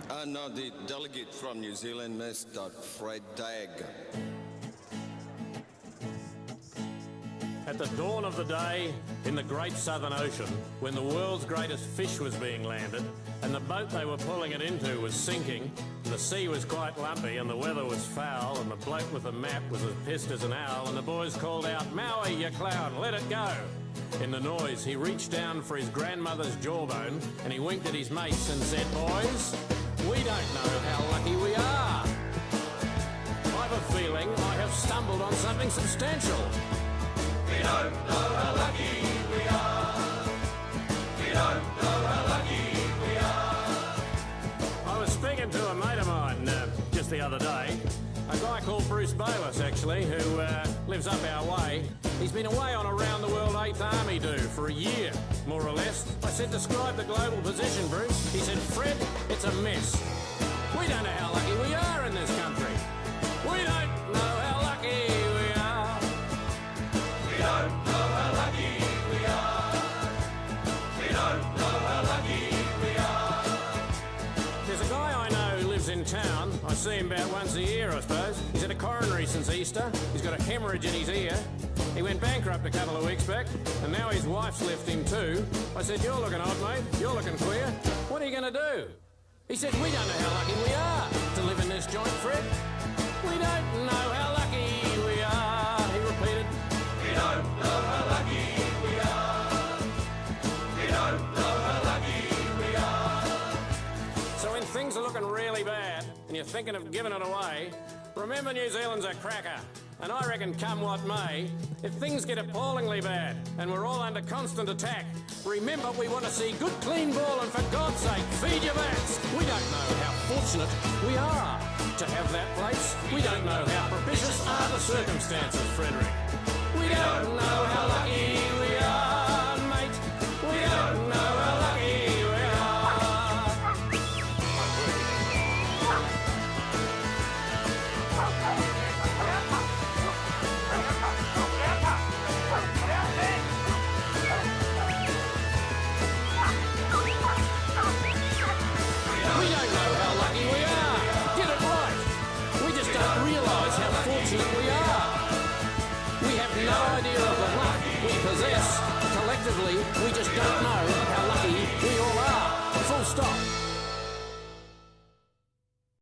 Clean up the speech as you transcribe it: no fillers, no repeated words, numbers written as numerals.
No, the delegate from New Zealand, Mr. Fred Dagg. At the dawn of the day, in the great southern ocean, when the world's greatest fish was being landed, and the boat they were pulling it into was sinking, and the sea was quite lumpy, and the weather was foul, and the bloke with the map was as pissed as an owl, and the boys called out, "Maui, you clown, let it go!" In the noise, he reached down for his grandmother's jawbone, and he winked at his mates and said, "Boys, we don't know how lucky we are. I've a feeling I have stumbled on something substantial. We don't know how lucky we are. We don't know how lucky we are." I was speaking to a mate of mine just the other day, a guy called Bruce Bayliss, actually, who lives up our way. He's been away on a round-the-world 8th Army do for a year, more or less. I said, "Describe the global position, Bruce." He said, "Fred, it's a mess. We don't know how lucky we are in this country. We don't know how lucky we are. We don't know how lucky we are. We don't know how lucky we are." There's a guy I know who lives in town. I see him about once a year, I suppose. He's had a coronary since Easter. He's got a hemorrhage in his ear. He went bankrupt a couple of weeks back, and now his wife's left him too. I said, "You're looking odd, mate. You're looking queer. What are you going to do?" He said, "We don't know how lucky we are to live in this joint, Fred. We don't know how lucky we are," he repeated. We don't know how lucky we are. We don't know how lucky we are. So when things are looking really bad and you're thinking of giving it away, remember New Zealand's a cracker. And I reckon come what may, if things get appallingly bad and we're all under constant attack, remember we want to see good clean ball, and for God's sake, feed your bats. We don't know how fortunate we are to have that place. We don't know how propitious are the circumstances, Frederick. We don't know how lucky